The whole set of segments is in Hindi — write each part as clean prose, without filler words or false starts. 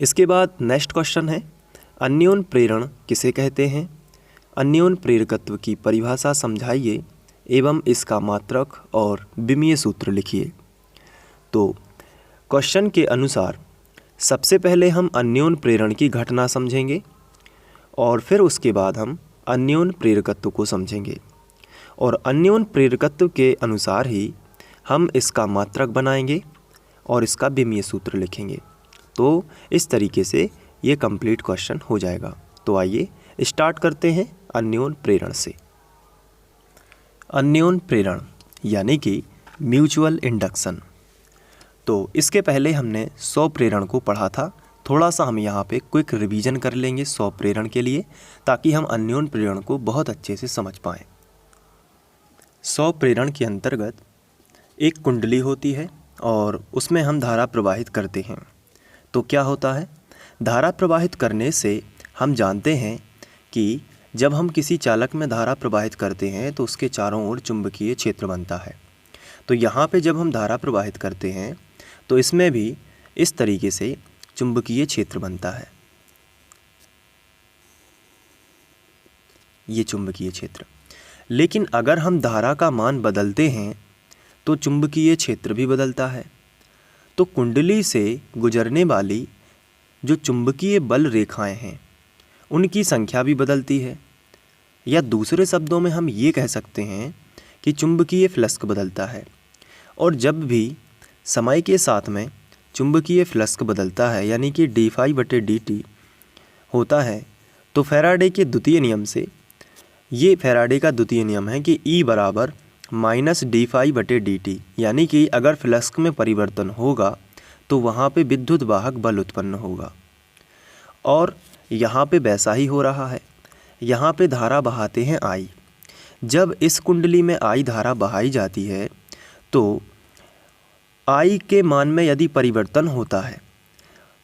इसके बाद नेक्स्ट क्वेश्चन है, अन्योन प्रेरण किसे कहते हैं? अन्योन प्रेरकत्व की परिभाषा समझाइए एवं इसका मात्रक और विमीय सूत्र लिखिए। तो क्वेश्चन के अनुसार सबसे पहले हम अन्योन प्रेरण की घटना समझेंगे और फिर उसके बाद हम अन्योन प्रेरकत्व को समझेंगे और अन्योन प्रेरकत्व के अनुसार ही हम इसका मात्रक बनाएंगे और इसका विमीय सूत्र लिखेंगे। तो इस तरीके से ये कंप्लीट क्वेश्चन हो जाएगा। तो आइए स्टार्ट करते हैं अन्योन प्रेरण से। अन्योन प्रेरण यानी कि म्यूचुअल इंडक्शन। तो इसके पहले हमने स्वप्रेरण को पढ़ा था। थोड़ा सा हम यहाँ पे क्विक रिवीजन कर लेंगे स्वप्रेरण के लिए, ताकि हम अन्योन प्रेरण को बहुत अच्छे से समझ पाएँ। स्वप्रेरण के अंतर्गत एक कुंडली होती है और उसमें हम धारा प्रवाहित करते हैं। तो क्या होता है, धारा प्रवाहित करने से हम जानते हैं कि जब हम किसी चालक में धारा प्रवाहित करते हैं तो उसके चारों ओर चुंबकीय क्षेत्र बनता है। तो यहाँ पे जब हम धारा प्रवाहित करते हैं तो इसमें भी इस तरीके से चुंबकीय क्षेत्र बनता है, ये चुंबकीय क्षेत्र। लेकिन अगर हम धारा का मान बदलते हैं तो चुंबकीय क्षेत्र भी बदलता है। तो कुंडली से गुजरने वाली जो चुंबकीय बल रेखाएं हैं उनकी संख्या भी बदलती है, या दूसरे शब्दों में हम ये कह सकते हैं कि चुंबकीय फ्लक्स बदलता है। और जब भी समय के साथ में चुंबकीय फ्लक्स बदलता है यानी कि d∅dt होता है, तो फैराडे के द्वितीय नियम से, ये फैराडे का द्वितीय नियम है कि E बराबर -d∅dt, यानी कि अगर फ्लक्स में परिवर्तन होगा तो वहाँ पे विद्युत वाहक बल उत्पन्न होगा। और यहाँ पे वैसा ही हो रहा है। यहाँ पे धारा बहाते हैं I। जब इस कुंडली में I धारा बहाई जाती है तो I के मान में यदि परिवर्तन होता है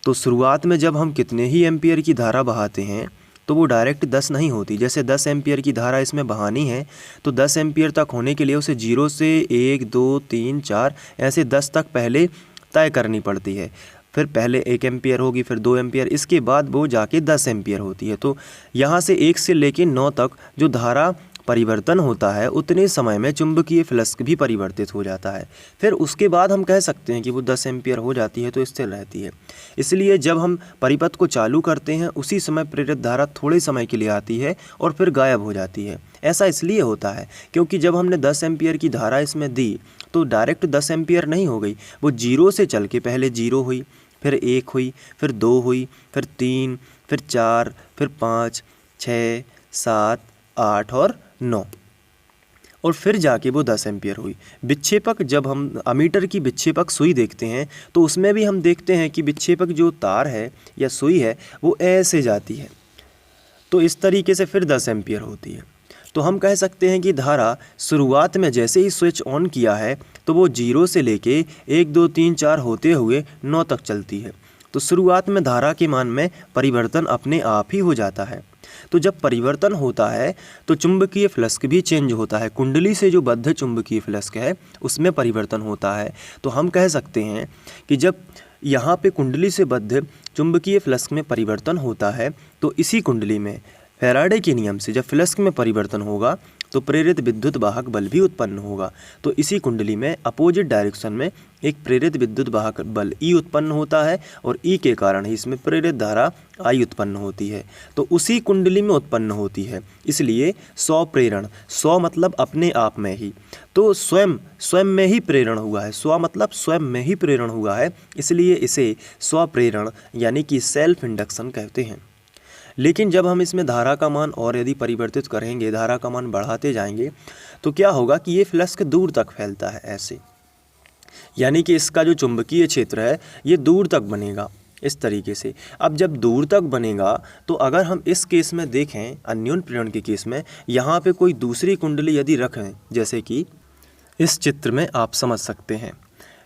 तो शुरुआत में जब हम कितने ही एम्पियर की धारा बहाते हैं तो वो डायरेक्ट 10 नहीं होती। जैसे 10 एम्पियर की धारा इसमें बहानी है तो 10 एम्पियर तक होने के लिए उसे 0 से 1 2 3 4 ऐसे 10 तक पहले तय करनी पड़ती है। फिर पहले 1 एम्पियर होगी, फिर 2 एम्पियर, इसके बाद वो जाके 10 एम्पियर होती है। तो यहाँ से 1 से लेके 9 तक जो धारा परिवर्तन होता है उतने समय में चुंबकीय फ्लक्स भी परिवर्तित हो जाता है। फिर उसके बाद हम कह सकते हैं कि वो 10 एम्पियर हो जाती है तो स्थिर रहती है। इसलिए जब हम परिपथ को चालू करते हैं उसी समय प्रेरित धारा थोड़े समय के लिए आती है और फिर गायब हो जाती है। ऐसा इसलिए होता है क्योंकि जब हमने 10 एम्पियर की धारा इसमें दी तो डायरेक्ट 10 एम्पियर नहीं हो गई, वो 0 से चल के पहले 0 हुई, फिर 1 हुई, फिर 2 हुई, फिर 3, फिर 4, फिर 5, 6, 7, 8 और 9 और फिर जाके वो 10 एम्पियर हुई। विक्षेपक, जब हम अमीटर की विक्षेपक सुई देखते हैं तो उसमें भी हम देखते हैं कि विक्षेपक जो तार है या सुई है वो ऐसे जाती है, तो इस तरीके से फिर 10 एम्पियर होती है। तो हम कह सकते हैं कि धारा शुरुआत में जैसे ही स्विच ऑन किया है तो वो 0 से लेके 1 2 3 4 होते हुए 9 तक चलती है। तो शुरुआत में धारा के मान में परिवर्तन अपने आप ही हो जाता है। तो जब परिवर्तन होता है तो चुंबकीय फ्लक्स भी चेंज होता है। कुंडली से जो बद्ध चुंबकीय फ्लक्स है उसमें परिवर्तन होता है। तो हम कह सकते हैं कि जब यहाँ पे कुंडली से बद्ध चुंबकीय फ्लक्स में परिवर्तन होता है तो इसी कुंडली में फैराडे के नियम से जब फ्लक्स में परिवर्तन होगा तो प्रेरित विद्युत वाहक बल भी उत्पन्न होगा। तो इसी कुंडली में अपोजिट डायरेक्शन में एक प्रेरित विद्युत वाहक बल E उत्पन्न होता है और E के कारण ही इसमें प्रेरित धारा I उत्पन्न होती है। तो उसी कुंडली में उत्पन्न होती है, इसलिए स्वप्रेरण, स्व मतलब अपने आप में ही, तो स्वयं में ही प्रेरण हुआ है। स्व मतलब स्वयं में ही प्रेरण हुआ है, इसलिए इसे स्वप्रेरण यानी कि सेल्फ इंडक्शन कहते हैं। लेकिन जब हम इसमें धारा का मान और यदि परिवर्तित करेंगे, धारा का मान बढ़ाते जाएंगे तो क्या होगा कि ये फ्लक्स दूर तक फैलता है ऐसे, यानी कि इसका जो चुंबकीय क्षेत्र है ये दूर तक बनेगा इस तरीके से। अब जब दूर तक बनेगा तो अगर हम इस केस में देखें, अन्योन प्रेरण के केस में, यहाँ पे कोई दूसरी कुंडली यदि रखें, जैसे कि इस चित्र में आप समझ सकते हैं,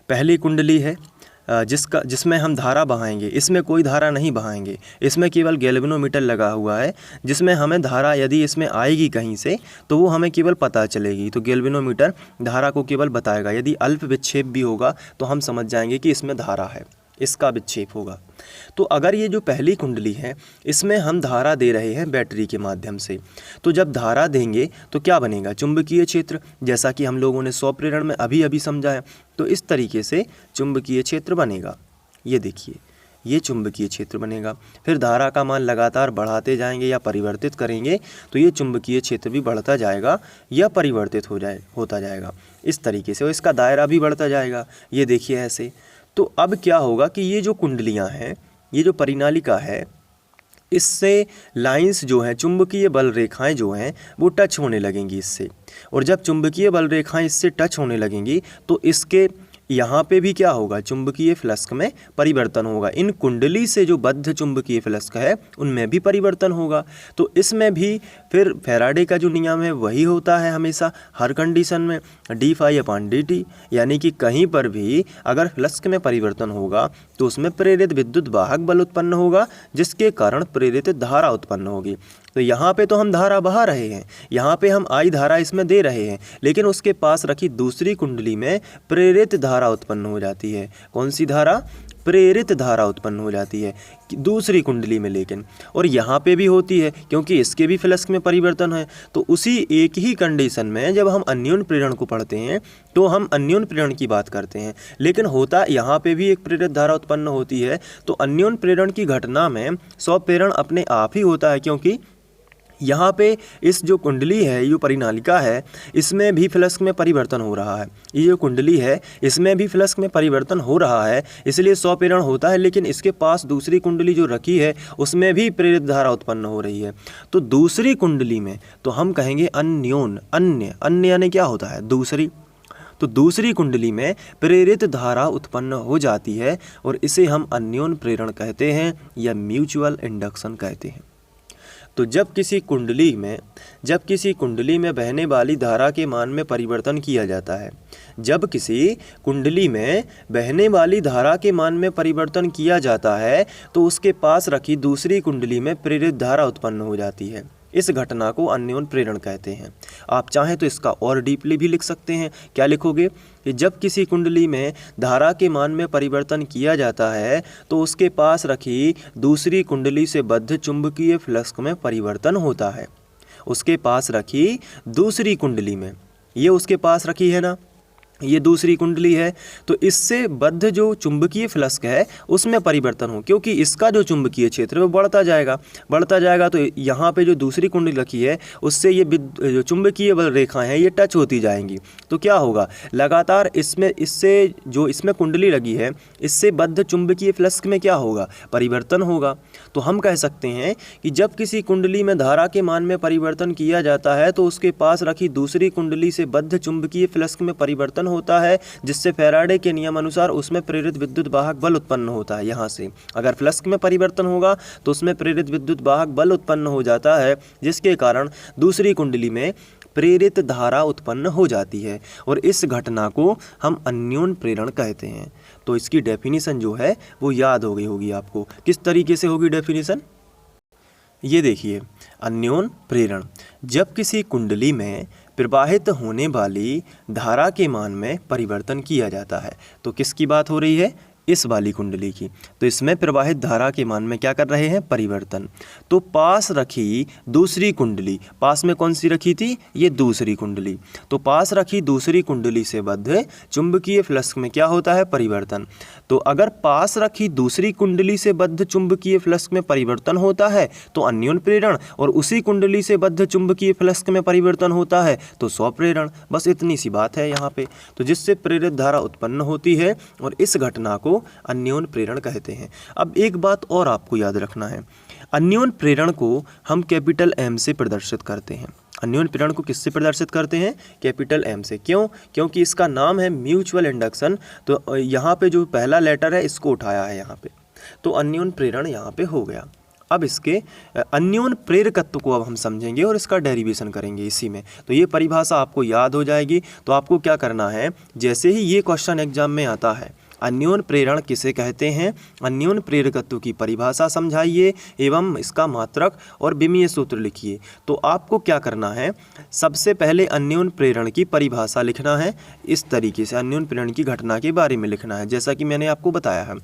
पहली कुंडली है जिसमें हम धारा बहाएंगे, इसमें कोई धारा नहीं बहाएंगे, इसमें केवल गैल्वेनोमीटर लगा हुआ है जिसमें हमें धारा यदि इसमें आएगी कहीं से तो वो हमें केवल पता चलेगी। तो गैल्वेनोमीटर धारा को केवल बताएगा, यदि अल्प विक्षेप भी होगा तो हम समझ जाएंगे कि इसमें धारा है। इसका विक्षेप होगा। तो अगर ये जो पहली कुंडली है इसमें हम धारा दे रहे हैं बैटरी के माध्यम से, तो जब धारा देंगे तो क्या बनेगा, चुंबकीय क्षेत्र, जैसा कि हम लोगों ने स्वप्रेरण में अभी अभी समझा है। तो इस तरीके से चुंबकीय क्षेत्र बनेगा। ये देखिए, ये चुंबकीय क्षेत्र बनेगा। फिर धारा का मान लगातार बढ़ाते जाएंगे या परिवर्तित करेंगे तो ये चुंबकीय क्षेत्र भी बढ़ता जाएगा या परिवर्तित होता जाएगा इस तरीके से, और इसका दायरा भी बढ़ता जाएगा। ये देखिए ऐसे। तो अब क्या होगा कि ये जो कुंडलियां हैं, ये जो परिनालिका है, इससे लाइंस जो हैं, चुंबकीय बल रेखाएं जो हैं वो टच होने लगेंगी इससे, और जब चुंबकीय बल रेखाएं इससे टच होने लगेंगी तो इसके यहाँ पे भी क्या होगा, चुंबकीय फ्लक्स में परिवर्तन होगा। इन कुंडली से जो बद्ध चुंबकीय फ्लक्स है उनमें भी परिवर्तन होगा। तो इसमें भी फिर फैराडे का जो नियम है वही होता है हमेशा हर कंडीशन में, d∅/dt, यानी कि कहीं पर भी अगर फ्लक्स में परिवर्तन होगा तो उसमें प्रेरित विद्युत वाहक बल उत्पन्न होगा, जिसके कारण प्रेरित धारा उत्पन्न होगी। तो यहाँ पे तो हम धारा बहा रहे हैं, यहाँ पे हम I धारा इसमें दे रहे हैं, लेकिन उसके पास रखी दूसरी कुंडली में प्रेरित धारा उत्पन्न हो जाती है। कौन सी धारा, प्रेरित धारा उत्पन्न हो जाती है दूसरी कुंडली में, लेकिन और यहाँ पे भी होती है क्योंकि इसके भी फ्लक्स में परिवर्तन है। तो उसी एक ही कंडीशन में जब हम अन्योन्य प्रेरण को पढ़ते हैं तो हम अन्योन्य प्रेरण की बात करते हैं, लेकिन होता यहाँ पे भी एक प्रेरित धारा उत्पन्न होती है। तो अन्योन्य प्रेरण की घटना में स्वप्रेरण अपने आप ही होता है, क्योंकि यहाँ पे इस जो कुंडली है, ये परिनालिका है, इसमें भी फ्लक्स में परिवर्तन हो रहा है। ये जो कुंडली है इसमें भी फ्लक्स में परिवर्तन हो रहा है, इसलिए स्वप्रेरण होता है। लेकिन इसके पास दूसरी कुंडली जो रखी है उसमें भी प्रेरित धारा उत्पन्न हो रही है। तो दूसरी कुंडली में तो हम कहेंगे अन्योन्य, अन्य यानी क्या होता है, दूसरी। तो दूसरी कुंडली में प्रेरित धारा उत्पन्न हो जाती है और इसे हम अन्योन्य प्रेरण कहते हैं या म्यूचुअल इंडक्शन कहते हैं। तो जब किसी कुंडली में बहने वाली धारा के मान में परिवर्तन किया जाता है, जब किसी कुंडली में बहने वाली धारा के मान में परिवर्तन किया जाता है तो उसके पास रखी दूसरी कुंडली में प्रेरित धारा उत्पन्न हो जाती है। इस घटना को अन्योन्य प्रेरण कहते हैं। आप चाहें तो इसका और डीपली भी लिख सकते हैं। क्या लिखोगे कि जब किसी कुंडली में धारा के मान में परिवर्तन किया जाता है तो उसके पास रखी दूसरी कुंडली से बद्ध चुंबकीय फ्लक्स में परिवर्तन होता है। उसके पास रखी दूसरी कुंडली में, ये उसके पास रखी है ना, ये दूसरी कुंडली है, तो इससे बद्ध जो चुंबकीय फ्लक्स है उसमें परिवर्तन हो, क्योंकि इसका जो चुंबकीय क्षेत्र है वो बढ़ता जाएगा। तो यहाँ पे जो दूसरी कुंडली रखी है उससे ये जो चुंबकीय बल रेखाएं हैं ये टच होती जाएंगी। तो क्या होगा, लगातार इसमें कुंडली लगी है, इससे बद्ध चुंबकीय फ्लक्स में क्या होगा, परिवर्तन होगा। तो हम कह सकते हैं कि जब किसी कुंडली में धारा के मान में परिवर्तन किया जाता है तो उसके पास रखी दूसरी कुंडली से बद्ध चुंबकीय फ्लक्स में परिवर्तन होता है, जिससे फैराडे के नियम अनुसार उसमें प्रेरित विद्युत वाहक बल उत्पन्न होता है। यहाँ से अगर फ्लक्स में परिवर्तन होगा तो उसमें प्रेरित विद्युत वाहक बल उत्पन्न हो जाता है, जिसके कारण दूसरी कुंडली में प्रेरित धारा उत्पन्न हो जाती है, और इस घटना को हम अन्योन्य प्रेरण कहते हैं। तो इसकी डेफिनेशन जो है वो याद हो गई होगी आपको। किस तरीके से होगी डेफिनेशन, ये देखिए, अन्योन्य प्रेरण जब किसी कुंडली में प्रवाहित होने वाली धारा के मान में परिवर्तन किया जाता है। तो किसकी बात हो रही है, इस वाली कुंडली की। तो इसमें प्रवाहित धारा के मान में क्या कर रहे हैं, परिवर्तन। तो पास रखी दूसरी कुंडली, पास में कौन सी रखी थी, ये दूसरी कुंडली। तो पास रखी दूसरी कुंडली से बद्ध चुंबकीय फ्लक्स में क्या होता है, परिवर्तन। तो अगर पास रखी दूसरी कुंडली से बद्ध चुंबकीय फ्लक्स में परिवर्तन होता है तो अन्योन्य प्रेरण, और उसी कुंडली से बद्ध चुंबकीय फ्लक्स में परिवर्तन होता है तो स्वप्रेरण। बस इतनी सी बात है यहाँ पे। तो जिससे प्रेरित धारा उत्पन्न होती है और इस घटना को अन्योन्य प्रेरण कहते हैं। अब एक बात और आपको याद रखना है, अन्योन्य प्रेरण को हम कैपिटल M से प्रदर्शित करते हैं। अन्योन्य प्रेरण को किससे प्रदर्शित करते हैं, कैपिटल M से। क्यों, क्योंकि इसका नाम है म्यूचुअल इंडक्शन। तो यहाँ पे जो पहला लेटर है इसको उठाया है यहाँ पे, तो अन्योन्य प्रेरण यहाँ पे हो गया। अब इसके अन्योन्य प्रेरकत्व को अब हम समझेंगे और इसका डेरिवेशन करेंगे इसी में। तो ये परिभाषा आपको याद हो जाएगी। तो आपको क्या करना है, जैसे ही ये क्वेश्चन एग्जाम में आता है अन्योन्य प्रेरण किसे कहते हैं, अन्योन्य प्रेरकत्व की परिभाषा समझाइए एवं इसका मात्रक और विमीय सूत्र लिखिए। तो आपको क्या करना है, सबसे पहले अन्योन्य प्रेरण की परिभाषा लिखना है। इस तरीके से अन्योन्य प्रेरण की घटना के बारे में लिखना है, जैसा कि मैंने आपको बताया है।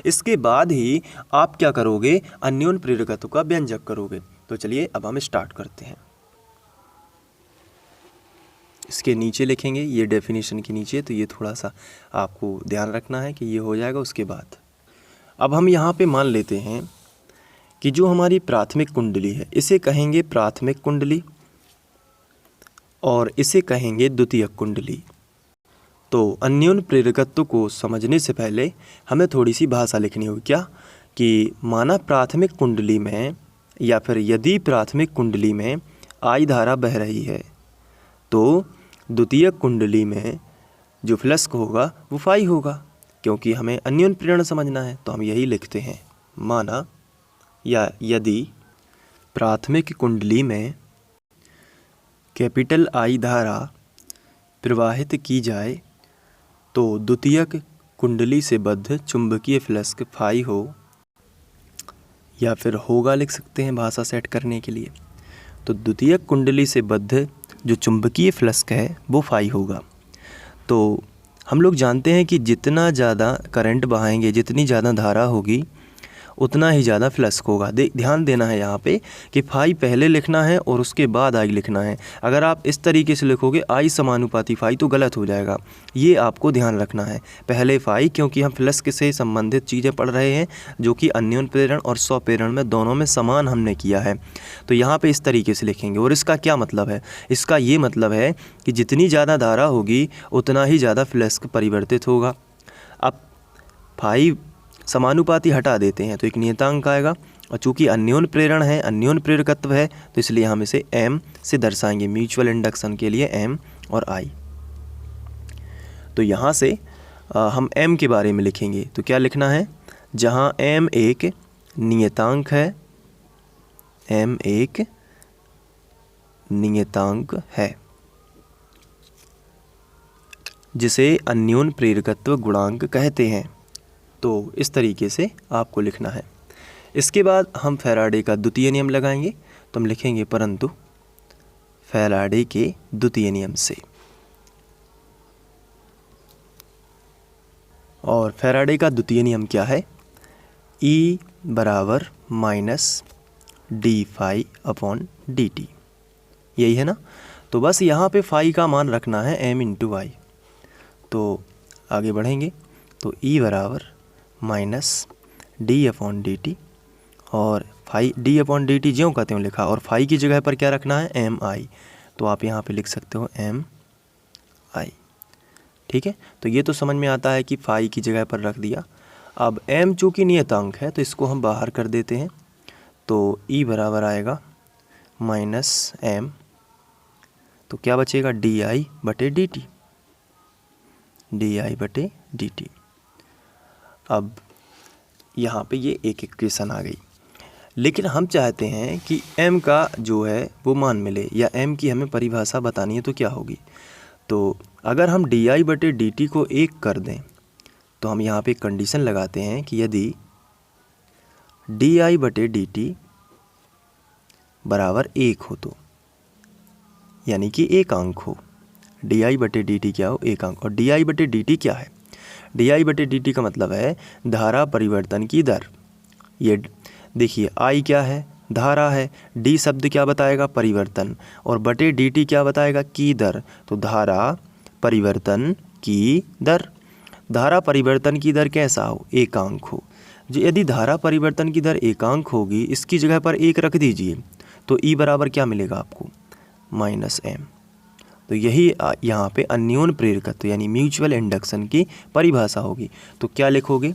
इसके बाद ही आप क्या करोगे, अन्योन्य प्रेरकत्व का व्यंजक करोगे। तो चलिए अब हम स्टार्ट करते हैं। इसके नीचे लिखेंगे, ये डेफिनेशन के नीचे, तो ये थोड़ा सा आपको ध्यान रखना है कि ये हो जाएगा। उसके बाद अब हम यहाँ पे मान लेते हैं कि जो हमारी प्राथमिक कुंडली है इसे कहेंगे प्राथमिक कुंडली और इसे कहेंगे द्वितीयक कुंडली। तो अन्योन्य प्रेरकत्व को समझने से पहले हमें थोड़ी सी भाषा लिखनी होगी। क्या कि माना प्राथमिक कुंडली में या फिर यदि प्राथमिक कुंडली में आई धारा बह रही है तो द्वितीयक कुंडली में जो फ्लक्स होगा वो फाई होगा, क्योंकि हमें अन्योन्य प्रेरण समझना है। तो हम यही लिखते हैं, माना या यदि प्राथमिक कुंडली में कैपिटल आई धारा प्रवाहित की जाए तो द्वितीयक कुंडली से बद्ध चुंबकीय फ्लक्स फाई हो, या फिर होगा लिख सकते हैं भाषा सेट करने के लिए। तो द्वितीयक कुंडली से बद्ध जो चुंबकीय फ्लक्स है वो फाई होगा। तो हम लोग जानते हैं कि जितना ज़्यादा करंट बहाएंगे, जितनी ज़्यादा धारा होगी, उतना ही ज़्यादा फ्लक्स होगा। ध्यान देना है यहाँ पे कि फाई पहले लिखना है और उसके बाद आई लिखना है। अगर आप इस तरीके से लिखोगे आई समानुपाती फाई तो गलत हो जाएगा। ये आपको ध्यान रखना है, पहले फाई, क्योंकि हम फ्लक्स से संबंधित चीज़ें पढ़ रहे हैं जो कि अन्योन्य प्रेरण और स्वप्रेरण में दोनों में समान हमने किया है। तो यहाँ पर इस तरीके से लिखेंगे। और इसका क्या मतलब है, इसका ये मतलब है कि जितनी ज़्यादा धारा होगी उतना ही ज़्यादा फ्लक्स परिवर्तित होगा। अब फाई समानुपाती हटा देते हैं तो एक नियतांक आएगा, और चूंकि अन्योन्य प्रेरण है, अन्योन्य प्रेरकत्व है, तो इसलिए हम इसे m से दर्शाएंगे। म्यूचुअल इंडक्शन के लिए m और I। तो यहाँ से हम m के बारे में लिखेंगे। तो क्या लिखना है, जहाँ m एक नियतांक है, m एक नियतांक है जिसे अन्योन्य प्रेरकत्व गुणांक कहते हैं। तो इस तरीके से आपको लिखना है। इसके बाद हम फैराडे का द्वितीय नियम लगाएंगे। तो हम लिखेंगे परंतु फैराडे के द्वितीय नियम से। और फैराडे का द्वितीय नियम क्या है, E बराबर minus d phi upon d t, यही है ना। तो बस यहाँ पे फाई का मान रखना है m इंटू आई। तो आगे बढ़ेंगे तो E बराबर minus d upon d t, और phi d upon d t ज्यों का त्यों लिखा, और फाई की जगह पर क्या रखना है, एम आई। तो आप यहाँ पे लिख सकते हो एम आई। ठीक है, तो ये तो समझ में आता है कि फाई की जगह पर रख दिया। अब m चूँकि नियतांक है तो इसको हम बाहर कर देते हैं। तो E बराबर आएगा माइनस एम, तो क्या बचेगा, डी आई बटे डी टी, डी आई बटे डी टी। अब यहाँ पे ये एक इक्वेशन आ गई, लेकिन हम चाहते हैं कि m का जो है वो मान मिले, या m की हमें परिभाषा बतानी है तो क्या होगी। तो अगर हम डी आई बटे डी टी को 1 कर दें तो हम यहाँ पे कंडीशन लगाते हैं कि यदि डी आई बटे डी टी बराबर 1 हो, तो यानी कि एक अंक हो, डी आई बटे डी टी क्या हो, एक अंक। और डी आई बटे डी टी क्या है, डी आई बटे डी टी का मतलब है धारा परिवर्तन की दर। ये देखिए आई क्या है, धारा है, डी शब्द क्या बताएगा, परिवर्तन, और बटे डी टी क्या बताएगा, की दर। तो धारा परिवर्तन की दर, धारा परिवर्तन की दर कैसा हो, एकांक हो। जो यदि धारा परिवर्तन की दर एकांक होगी, इसकी जगह पर 1 रख दीजिए, तो ई बराबर क्या मिलेगा आपको, माइनस एम। तो यही यहाँ पे अन्योन्य प्रेरकत्व यानी म्यूचुअल इंडक्शन की परिभाषा होगी। तो क्या लिखोगे,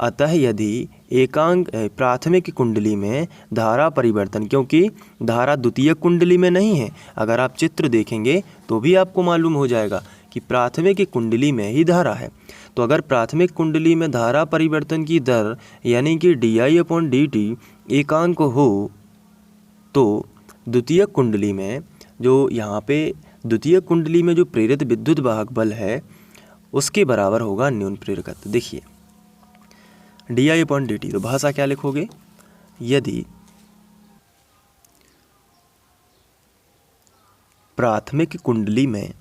अतः यदि एकांक प्राथमिक कुंडली में धारा परिवर्तन, क्योंकि धारा द्वितीयक कुंडली में नहीं है, अगर आप चित्र देखेंगे तो भी आपको मालूम हो जाएगा कि प्राथमिक कुंडली में ही धारा है। तो अगर प्राथमिक कुंडली में धारा परिवर्तन की दर यानी कि D I upon d T एकांक हो, तो द्वितीयक कुंडली में जो यहाँ पे द्वितीय कुंडली में जो प्रेरित विद्युत वाहक बल है उसके बराबर होगा अन्योन प्रेरकत्व। देखिए di/dt, तो भाषा क्या लिखोगे, यदि प्राथमिक कुंडली में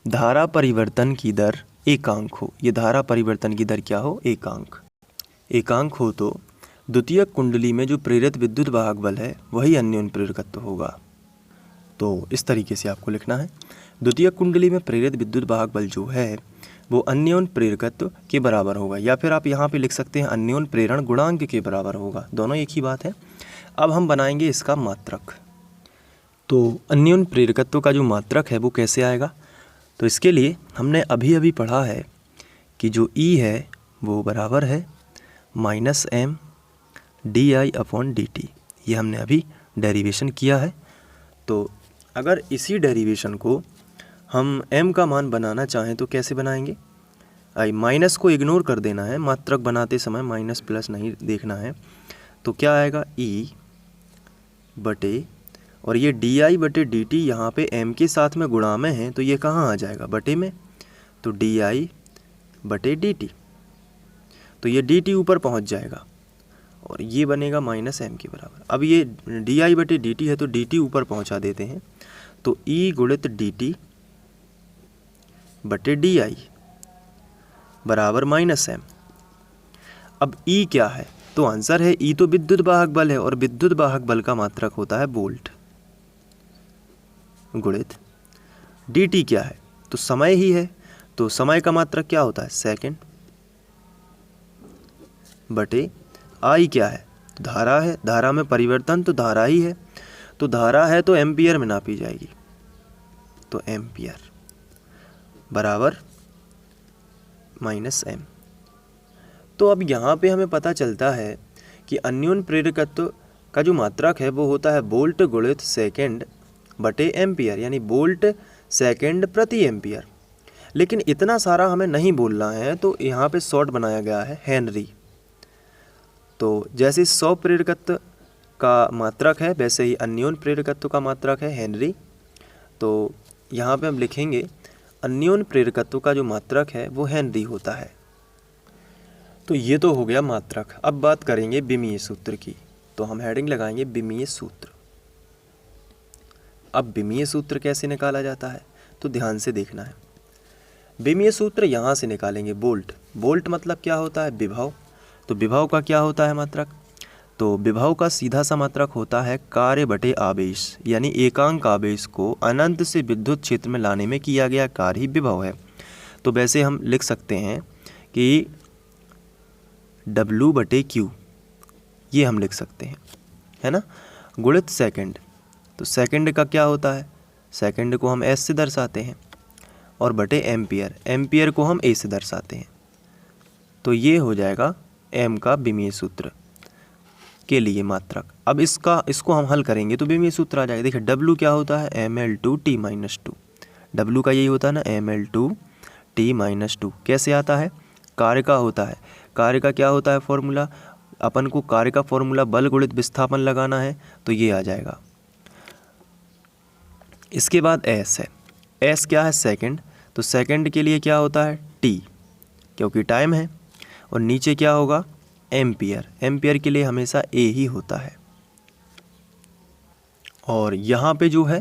धारा परिवर्तन की दर एकांक हो, ये धारा परिवर्तन की दर क्या हो, एकांक हो, तो द्वितीयक कुंडली में जो प्रेरित विद्युत वाहक बल है वही अन्योन प्रेरकत्व होगा। तो इस तरीके से आपको लिखना है, द्वितीयक कुंडली में प्रेरित विद्युत वाहक बल जो है वो अन्योन प्रेरकत्व के बराबर होगा, या फिर आप यहाँ पे लिख सकते हैं अन्योन प्रेरण गुणांक के बराबर होगा, दोनों एक ही बात है। अब हम बनाएंगे इसका मात्रक। तो अन्योन प्रेरकत्व का जो मात्रक है वो कैसे आएगा, तो इसके लिए हमने अभी पढ़ा है कि जो E है वो बराबर है -m di/dt, ये हमने अभी डेरिवेशन किया है। तो अगर इसी डेरिवेशन को हम m का मान बनाना चाहें तो कैसे बनाएंगे, माइनस को इग्नोर कर देना है, मात्रक बनाते समय माइनस प्लस नहीं देखना है। तो क्या आएगा, E बटे, और ये di/dt यहाँ पे m के साथ में गुणा में है तो ये कहाँ आ जाएगा, बटे में, तो di/dt, तो ये dt ऊपर पहुँच जाएगा और ये बनेगा -m के बराबर। अब ये di/dt है तो dt ऊपर पहुँचा देते हैं, तो E गुणित dt बटे di बराबर -m। अब E क्या है, तो आंसर है E तो विद्युत वाहक बल है, और विद्युत वाहक बल का मात्रक होता है वोल्ट, गुणित dt क्या है, तो समय ही है, तो समय का मात्रक क्या होता है, सेकंड, बटे I क्या है, तो धारा है, धारा में परिवर्तन तो धारा ही है, तो धारा है तो एम्पियर में नापी जाएगी, तो एम्पियर बराबर -m। तो अब यहाँ पे हमें पता चलता है कि अन्योन प्रेरकत्व का जो मात्रक है वो होता है वोल्ट गुणित सेकंड बटे एम्पियर, यानी वोल्ट सेकंड प्रति एम्पियर। लेकिन इतना सारा हमें नहीं बोलना है, तो यहाँ पे शॉर्ट बनाया गया है हेनरी। तो जैसे 100 प्रेरकत्व का मात्रक है वैसे ही अन्योन प्रेरकत्व का मात्रक है हेनरी। तो यहाँ पे हम लिखेंगे अन्योन प्रेरकत्व का जो मात्रक है वो हेनरी होता है। तो ये तो हो गया मात्रक। अब बात करेंगे विमीय सूत्र की, तो हम हेडिंग लगाएंगे विमीय सूत्र। अब विमीय सूत्र कैसे निकाला जाता है, तो ध्यान से देखना है। विमीय सूत्र यहाँ से निकालेंगे, वोल्ट मतलब क्या होता है, विभव। तो विभव का क्या होता है मात्रक, तो विभव का सीधा सा मात्रक होता है कार्य बटे आवेश, यानी एकांक आवेश को अनंत से विद्युत क्षेत्र में लाने में किया गया कार्य ही विभव है। तो वैसे हम लिख सकते हैं कि W बटे Q, ये हम लिख सकते हैं, है ना, गुणित सेकंड। तो सेकंड का क्या होता है, सेकंड को हम S से दर्शाते हैं, और बटे एम्पियर को हम A से दर्शाते हैं। तो ये हो जाएगा M का विमीय सूत्र के लिए मात्रक। अब इसको हम हल करेंगे तो विमीय सूत्र आ जाएगा। देखिए W क्या होता है, ml2t-2। W का यही होता है ना, ml2t-2। कैसे आता है, कार्य का होता है। कार्य का क्या होता है फॉर्मूला, अपन को कार्य का फॉर्मूला बल गुणित विस्थापन लगाना है, तो ये आ जाएगा। इसके बाद S है, S क्या है, सेकंड। तो सेकंड के लिए क्या होता है, T, क्योंकि टाइम है। और नीचे क्या होगा, एम्पियर के लिए हमेशा A ही होता है। और यहाँ पे जो है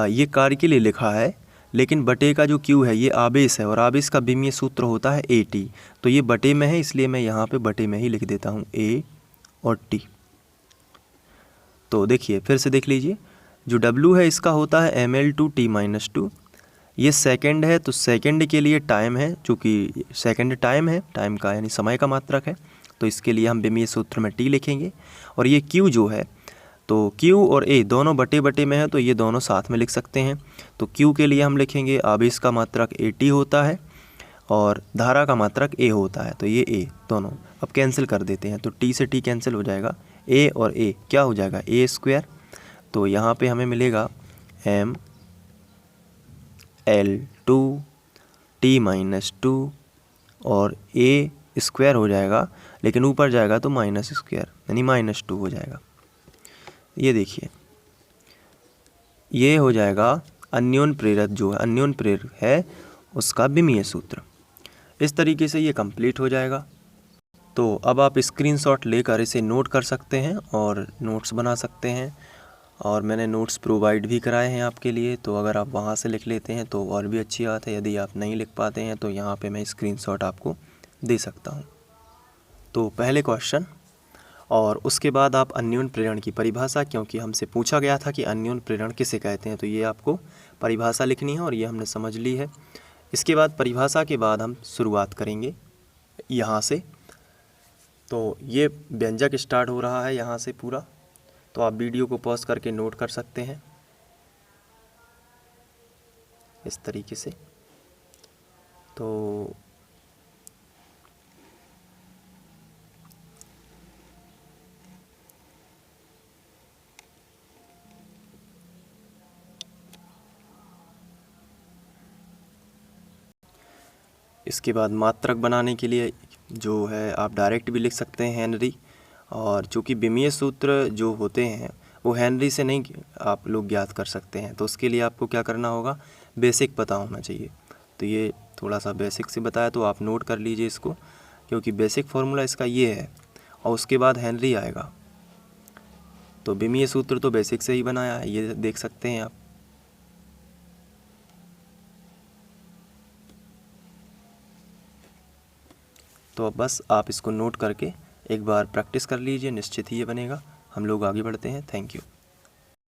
ये कार्य के लिए लिखा है, लेकिन बटे का जो Q है ये आवेश है, और आवेश का विमीय सूत्र होता है AT। तो ये बटे में है, इसलिए मैं यहाँ पे बटे में ही लिख देता हूँ A और T। तो देखिए फिर से देख लीजिए, जो W है इसका होता है ml2t-2। ये सेकंड है, तो सेकंड के लिए टाइम है, चूँकि सेकंड टाइम है, टाइम का यानी समय का मात्रक है, तो इसके लिए हम विमीय सूत्र में T लिखेंगे। और ये Q जो है, तो Q और A दोनों बटे में है, तो ये दोनों साथ में लिख सकते हैं। तो Q के लिए हम लिखेंगे आवेश का मात्रक AT होता है और धारा का मात्रक A होता है, तो ये A दोनों अब कैंसिल कर देते हैं, तो T से T कैंसिल हो जाएगा, A और A क्या हो जाएगा, A²। तो यहाँ पे हमें मिलेगा ml2t-2 और A² स्क्वायर हो जाएगा, लेकिन ऊपर जाएगा तो माइनस स्क्वायर यानी -2 हो जाएगा। ये देखिए, ये हो जाएगा अन्योन प्रेरक, जो अन्योन प्रेरक है उसका विमीय सूत्र। इस तरीके से ये कंप्लीट हो जाएगा। तो अब आप स्क्रीनशॉट लेकर इसे नोट कर सकते हैं और नोट्स बना सकते हैं, और मैंने नोट्स प्रोवाइड भी कराए हैं आपके लिए, तो अगर आप वहाँ से लिख लेते हैं तो और भी अच्छी बात है। यदि आप नहीं लिख पाते हैं तो यहाँ पे मैं स्क्रीनशॉट आपको दे सकता हूँ। तो पहले क्वेश्चन, और उसके बाद आप अन्योन प्रेरण की परिभाषा, क्योंकि हमसे पूछा गया था कि अन्योन प्रेरण किसे कहते हैं, तो ये आपको परिभाषा लिखनी है और ये हमने समझ ली है। इसके बाद परिभाषा के बाद हम शुरुआत करेंगे यहाँ से। तो ये व्यंजक स्टार्ट हो रहा है यहाँ से पूरा, तो आप वीडियो को पॉज करके नोट कर सकते हैं इस तरीके से। तो इसके बाद मात्रक बनाने के लिए जो है आप डायरेक्ट भी लिख सकते हैं हेनरी, और चूँकि विमीय सूत्र जो होते हैं वो हेनरी से नहीं आप लोग ज्ञात कर सकते हैं, तो उसके लिए आपको क्या करना होगा, बेसिक पता होना चाहिए। तो ये थोड़ा सा बेसिक से बताया, तो आप नोट कर लीजिए इसको, क्योंकि बेसिक फार्मूला इसका ये है और उसके बाद हेनरी आएगा। तो विमीय सूत्र तो बेसिक से ही बनाया है, ये देख सकते हैं आप। तो अब बस आप इसको नोट करके एक बार प्रैक्टिस कर लीजिए, निश्चित ही ये बनेगा। हम लोग आगे बढ़ते हैं। Thank you.